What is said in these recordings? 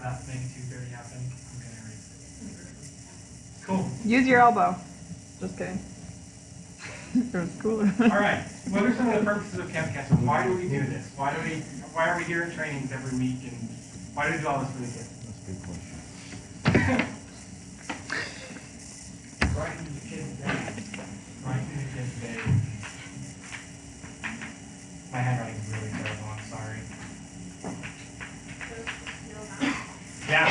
that thing too dirty happen, I'm gonna erase it. Cool. Use your elbow. Just kidding. It was cooler. All right. What are some of the purposes of Camp Kesem? Why do we do this? Why are we here in trainings every week, and why do we do all this for the kids? That's a good question. Brighten the kids' day. Brighten the kids' day. My handwriting is really terrible. I'm sorry. Yeah.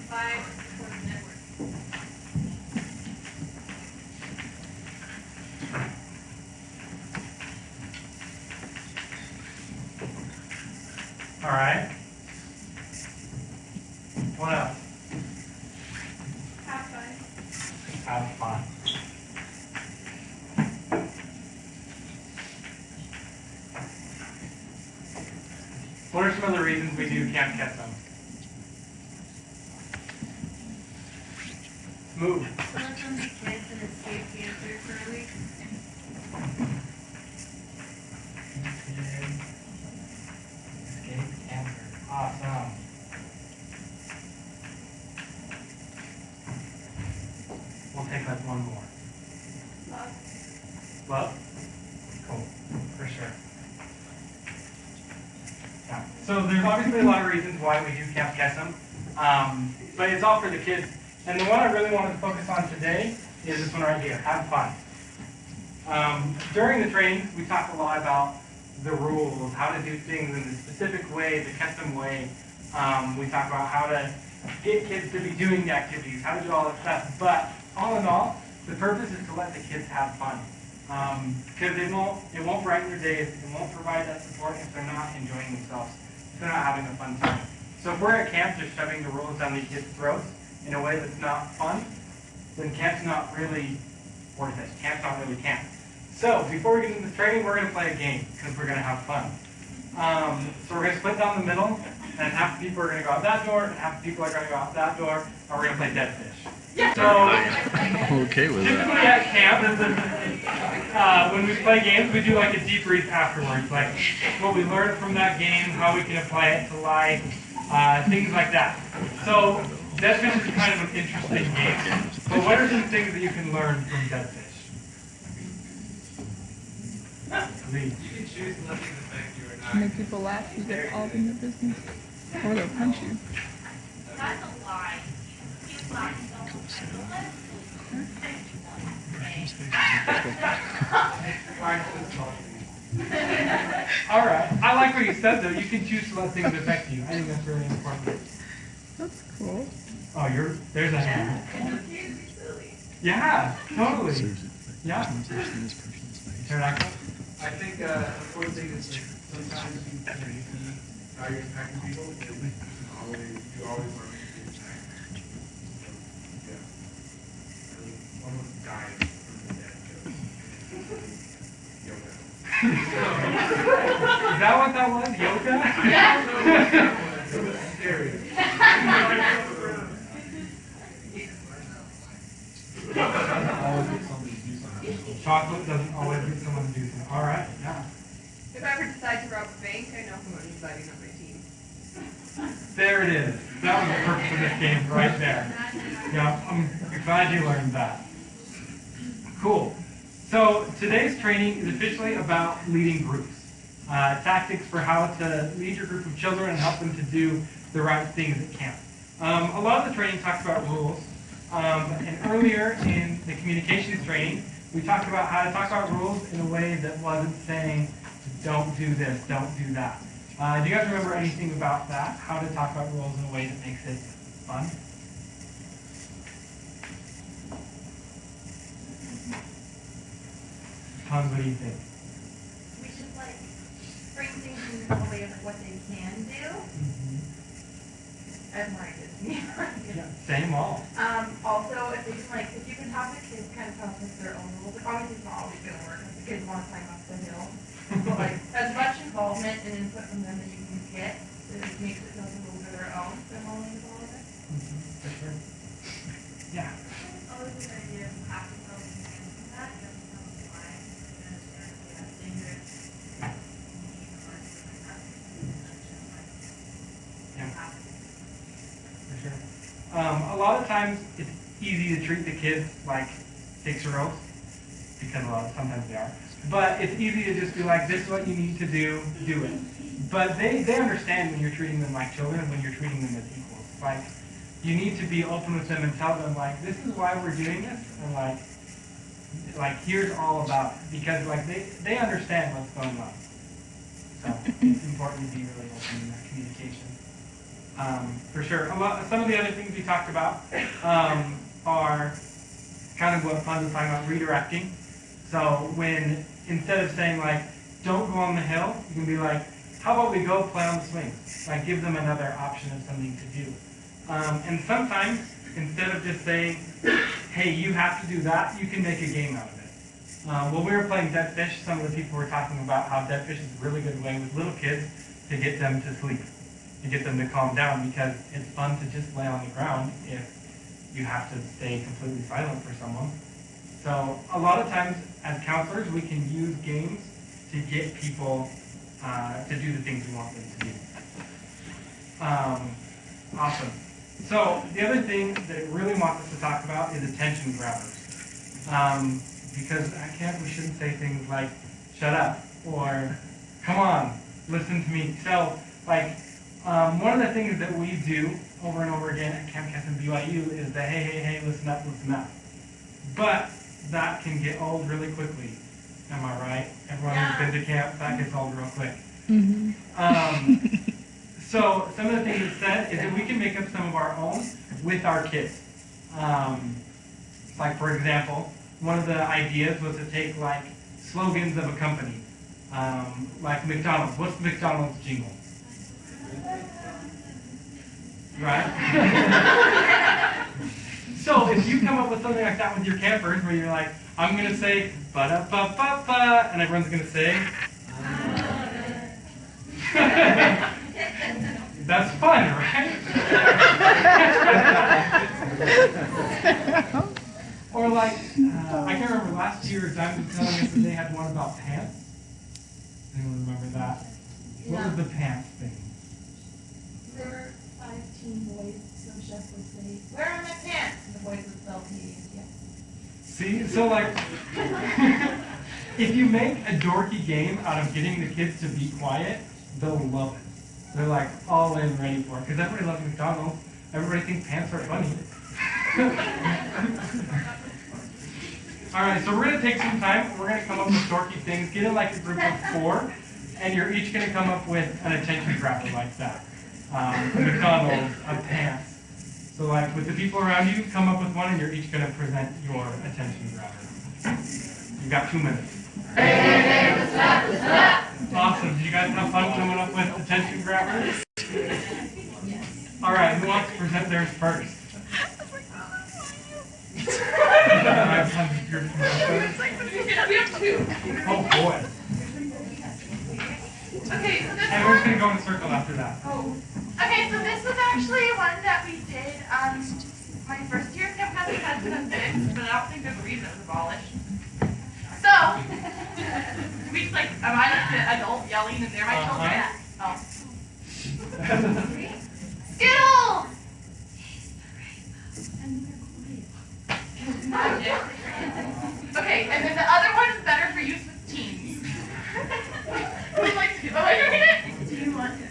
Provide support network. All right. What else? Have fun. Have fun. What are some of the reasons we do Camp Kesem? Move. Work on the kids and escape cancer for a week. Escape cancer. Awesome. We'll take like one more. Love. Love? Cool. For sure. Yeah. So there's obviously a lot of reasons why we do Camp Kesem, but it's all for the kids. And the one I really wanted to focus on today is this one right here, have fun. During the training, we talked a lot about the rules, how to do things in the specific way, the Kesem way. We talked about how to get kids to be doing the activities, how to do all that stuff. But all in all, the purpose is to let the kids have fun. Because it won't brighten their days, it won't provide that support if they're not enjoying themselves, if they're not having a fun time. So if we're at camp just shoving the rules down these kids' throats in a way that's not fun, then camp's not really worth it. Camp's not really camp. So before we get into this training, we're going to play a game because we're going to have fun. So we're going to split down the middle, and half the people are going to go out that door, and half the people are going to go out that door, and we're going to play dead fish. So Okay with typically that. at camp, when we play games, we do like a debrief afterwards, like what we learned from that game, how we can apply it to life, things like that. So dead fish is kind of an interesting game. But what are some things that you can learn from dead fish? Lee. You can choose nothing to affect you or not. Make people laugh, you get all in your business. Or they'll punch you. That's a lie. He's not All right. I like what you said, though. You can choose to let things affect you. I think that's really important. That's cool. Oh, there's a hand. Yeah, totally. Yeah. Pterodactyl? I think the important thing is that sometimes you see how you're impacting people, and you always learn to impact. Yeah. Almost died from the dead yoga. Is that what that was? Yoga? Yeah. It was scary. Chocolate doesn't always get someone to do something. All right, yeah. If I ever decide to rob a bank, I know who I'm deciding on my team. There it is. That was the purpose of this game right there. Yeah, I'm glad you learned that. Cool. So today's training is officially about leading groups. Tactics for how to lead your group of children and help them to do the right things at camp. A lot of the training talks about rules. And earlier in the communications training, we talked about how to talk about rules in a way that wasn't saying, don't do this, don't do that. Do you guys remember anything about that? How to talk about rules in a way that makes it fun? Hans, what do you think? We should like bring things in a way of what they can do. As Mike is. Yeah, same all. Also, if they can like, if you can have the kids kind of come up with their own rules, like obviously it's not always gonna work if the kids want to climb up the hill. But like, as much involvement and input from them that you can get, it makes it those rules of their own, they're more involved in it. For sure. Yeah. Always a good idea of practice that, doesn't tell them why, dangerous. Yeah. sure. A lot of times it's easy to treat the kids like 6-year-olds, because sometimes they are. But it's easy to just be like, this is what you need to do it. But they understand when you're treating them like children, when you're treating them as equals. Like, you need to be open with them and tell them, like, this is why we're doing this, and like here's all about it. Because like they understand what's going on. So it's important to be really open in that communication. For sure. Some of the other things we talked about are kind of what Fun was talking about, redirecting. So when, instead of saying like, don't go on the hill, you can be like, how about we go play on the swings? Like, give them another option of something to do. And sometimes, instead of just saying, hey, you have to do that, you can make a game out of it. When we were playing Dead Fish, some of the people were talking about how Dead Fish is a really good way with little kids to get them to sleep, to get them to calm down, because it's fun to just lay on the ground if you have to stay completely silent for someone. So a lot of times, as counselors, we can use games to get people to do the things we want them to do. Awesome. So the other thing that it really wants us to talk about is attention grabbers. Because we shouldn't say things like, shut up, or come on, listen to me. So, like, one of the things that we do over and over again at Camp Kesson BYU is the hey, listen up. But that can get old really quickly. Am I right? Everyone who's been to camp, that gets old real quick. So some of the things it said is that we can make up some of our own with our kids. Like, for example, one of the ideas was to take like slogans of a company. Like McDonald's. What's the McDonald's jingle? Right? So if you come up with something like that with your campers, where you're like, I'm going to say, ba-da-ba-ba-ba, and everyone's going to say, that's fun, right? Or like, I can't remember, last year, Diamond was telling us that they had one about pants. Anyone remember that? What was the pants thing? There were 5 teen boys, so Chef would say, where are my pants? And the boys would spell P-A-N-T-S. See, so like, if you make a dorky game out of getting the kids to be quiet, they'll love it. They're like all in, ready for it. Because everybody loves McDonald's. Everybody thinks pants are funny. All right, so we're going to take some time. We're going to come up with dorky things. Get in like a group of 4, and you're each going to come up with an attention grabber like that. A McDonald's, a pants. So like with the people around you, come up with one, and you're each going to present your attention grabber. You've got 2 minutes. Awesome. Did you guys have fun coming up with attention grabbers? All right, who wants to present theirs first? We have 2. Oh boy. Okay, so this And we're just going to go in a circle after that. Okay, so this was actually one that we did my first year at Camp Kesson had been fixed, but I don't think there's a reason it was abolished. So, we just like, am I like the adult yelling and they're my children? Oh. Skittles! Okay, and then the other one is better for use with teens. Who's like, am I doing it? Do you want to?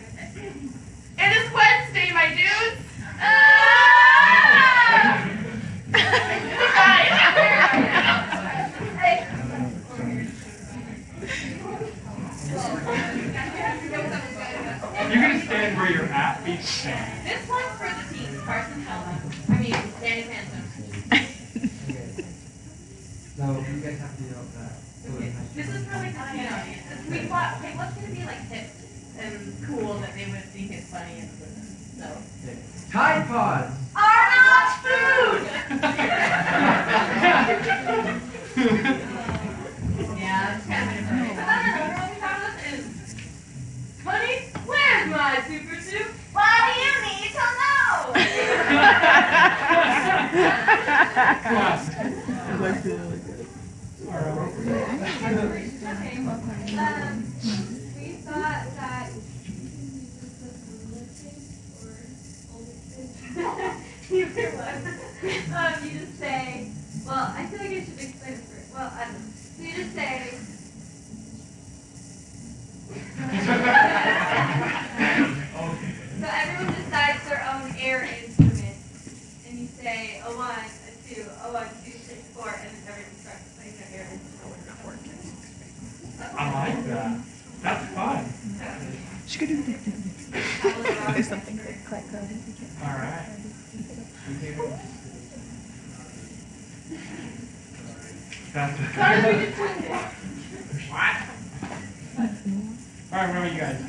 It is Wednesday, my dudes. You're going to stand where you're at, be stand. This one's for the teens, Carson Helma. Danny Phantom. So you guys have to yell that. This is for like, we thought, okay, what's going to be like hip and cool that they would think is funny and so. Tide Pods! Are not food! Yeah, it's kind of different. Another one we found this is, honey, where's my super soup? Why do you need to know? Classic. That's actually really good. We thought that Either one. You just say, well, I feel like I should explain it first. Well, I don't know. So you just say, so everyone decides their own air instrument. And you say a 1, a 2, a 1, 2, 3, 4, and then everyone starts playing their air instrument. I like that. That's fun. There's something quite good. All right. That's what? All right, what about you guys?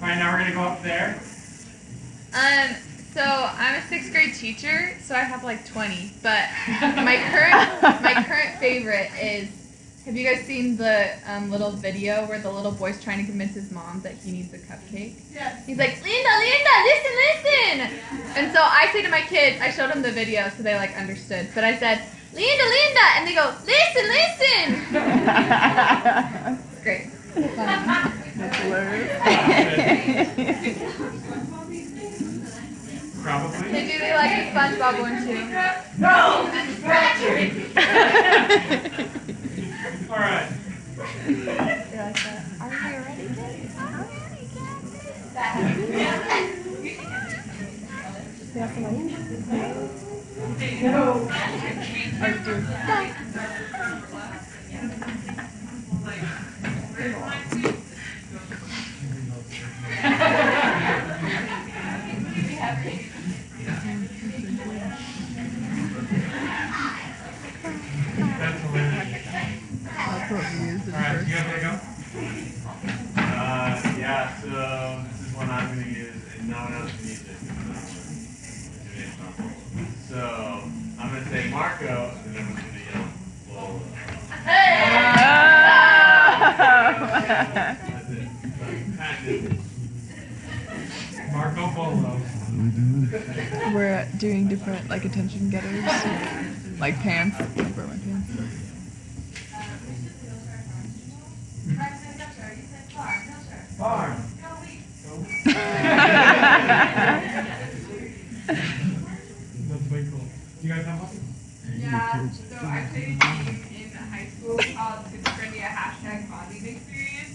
All right, now we're gonna go up there. So I'm a 6th grade teacher, so I have like 20. But my current favorite is, have you guys seen the little video where the little boy's trying to convince his mom that he needs a cupcake? Yeah. He's like, Linda, listen. And so I say to my kids, I showed them the video so they like understood. But I said, Linda, and they go, listen. It's great. That's hilarious. Probably. They do. They like the SpongeBob one too. No! Patrick! All right. You're like that. Are you ready, kids? I'm ready, kids. We have to wait. No. Or do That's hilarious. that's what we use All right, you guys wanna go? Yeah, so this is one I'm going to use, and no one else can use it. So I'm going to say Marco, and then I'm going to yell Lola. That's it. Kind of. Marco Polo. We're doing different like attention getters, like pants. Like where are my pants? Farm. That's way cool. You guys have one? Yeah, so I played a game in high school called Schizophrenia #bonding experience.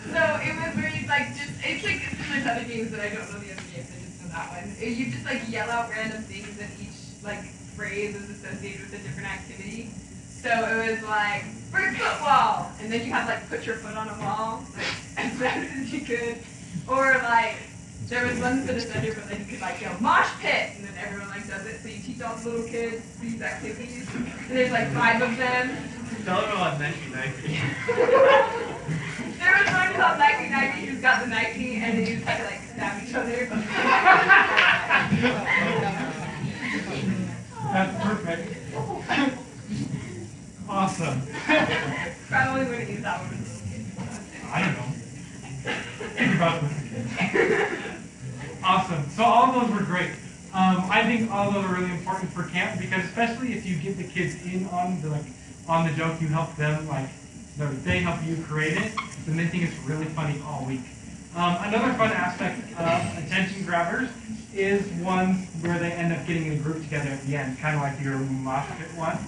So it was where you like just, it's like similar to other games, but I don't know the other games, I just know that one. You just like yell out random things and each like phrase is associated with a different activity. So it was like, brick football, and then you have like put your foot on a wall, like as fast as you could. Or like, there was one for the center, but then you could like go mosh pit, and then everyone like does it. So you teach all the little kids these activities, and there's like 5 of them. Tell them about Nike. There was one called Nike who's got the Nike, and they just had to like stab each other. That's perfect. Awesome. Probably wouldn't use that one with little kids. I don't know. Think about this. Awesome. So all of those were great. I think all of those are really important for camp because especially if you get the kids in on the joke, you help them they help you create it, then they think it's really funny all week. Another fun aspect of attention grabbers is ones where they end up getting in a group together at the end, kind of like your mosh pit one.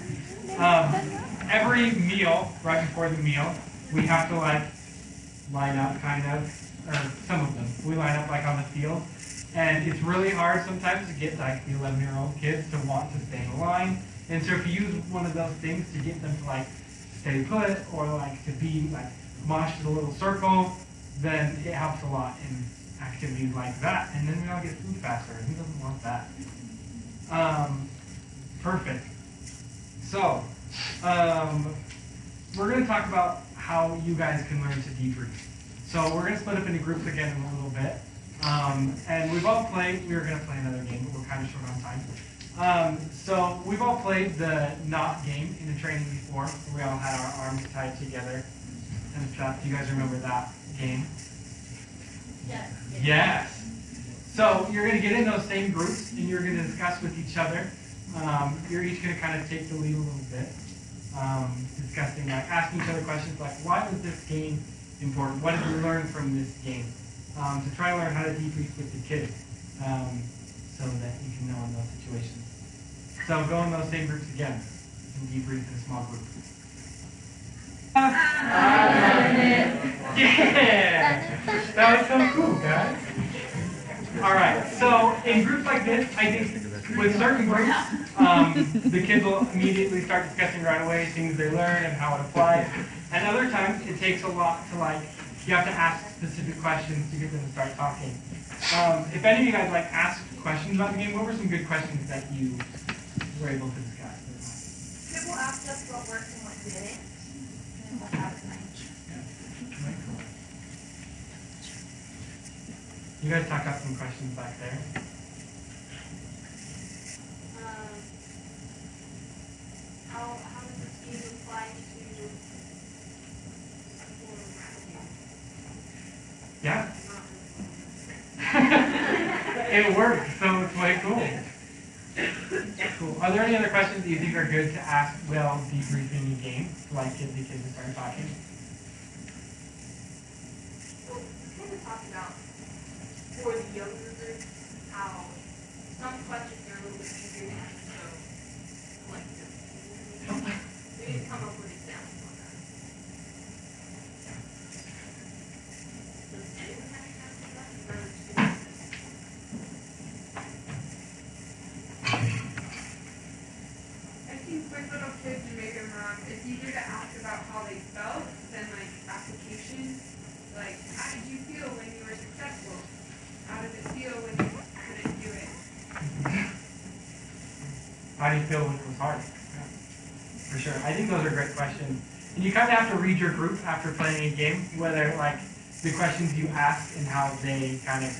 Every meal, right before the meal, we have to line up or some of them. We line up on the field. And it's really hard sometimes to get the 11-year-old kids to want to stay in line. And so if you use one of those things to get them to stay put or to be moshed in a little circle, then it helps a lot in activities like that. And then we all get food faster. Who doesn't want that? Perfect. So, we're going to talk about how you guys can learn to debrief. So we're going to split up into groups again in a little bit. And we've all played, we were going to play another game, but we're kind of short on time. So we've all played the knot game in the training before. We all had our arms tied together and stuff. Do you guys remember that game? Yes. Yes. So you're going to get in those same groups and you're going to discuss with each other You're each going to kind of take the lead a little bit, discussing, like asking each other questions like, why was this game important? What did you learn from this game? To try and learn how to debrief with the kids, so that you can know in those situations. So go in those same groups again and debrief in a small group. Yeah! That was so cool, guys. Alright, so in groups like this, I think with certain groups, the kids will immediately start discussing right away things they learn and how it applies. And other times, it takes a lot to you have to ask specific questions to get them to start talking. If any of you guys asked questions about the game, what were some good questions that you were able to discuss? People asked us what worked and what didn't, and what happened. You guys talk out some questions back there. How does this game apply to Yeah. It works, so it's way cool. Cool. Are there any other questions that you think are good to ask while debriefing a game, like get the kids to start talking? Well, we kind of talked about for the younger group how some questions are a little bit easier to answer, so like we need to come up with examples on that. Does anyone have examples of that? Or just- I think with little kids, you make them, it's easier to ask about how they felt than application. Like, how did you feel when you were successful? How did it feel when you couldn't do it? How do you feel when it was hard? Yeah, for sure. I think those are great questions. And you kind of have to read your group after playing a game, whether the questions you ask and how they kind of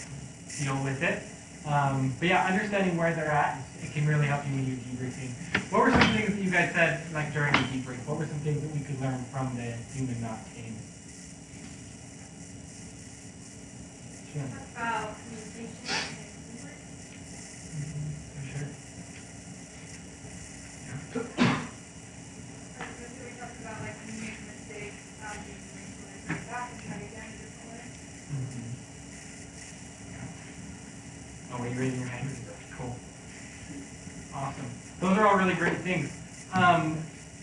deal with it. But yeah, understanding where they're at, it can really help you when you're debriefing. What were some things that you guys said during the debrief? What were some things that we could learn from the Human Not game? Sure. about communication and teamwork? For sure. We talked about when you make a mistake, how do you bring it back and try again a different way? Oh, were you raising your hand? Cool. Awesome. Those are all really great things.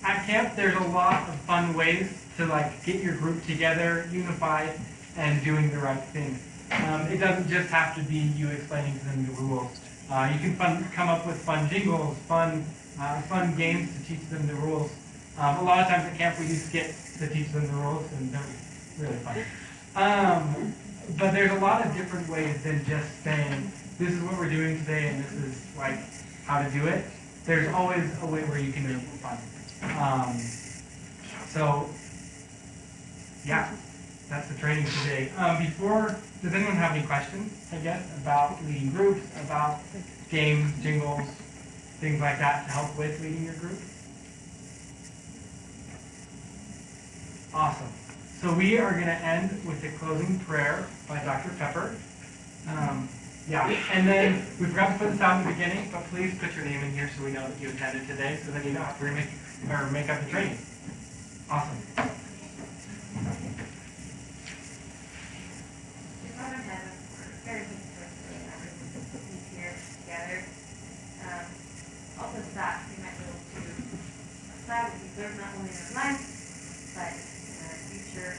At camp, there's a lot of fun ways to get your group together, unified, and doing the right thing. It doesn't just have to be you explaining to them the rules. You can come up with fun jingles, fun games to teach them the rules. A lot of times at camp we do skits to teach them the rules, and they're really fun. But there's a lot of different ways than just saying, this is what we're doing today and this is how to do it. There's always a way where you can make it fun. So yeah, that's the training today. Does anyone have any questions, I guess, about leading groups, about games, jingles, things like that to help with leading your group? Awesome. So we are going to end with a closing prayer by Dr. Pepper. And then we forgot to put this out in the beginning, but please put your name in here so we know that you attended today, so then you don't have to make up the training. Awesome. Very thankful for everyone here together. Also that we might be able to apply what we learned not only in our lives, but in our future.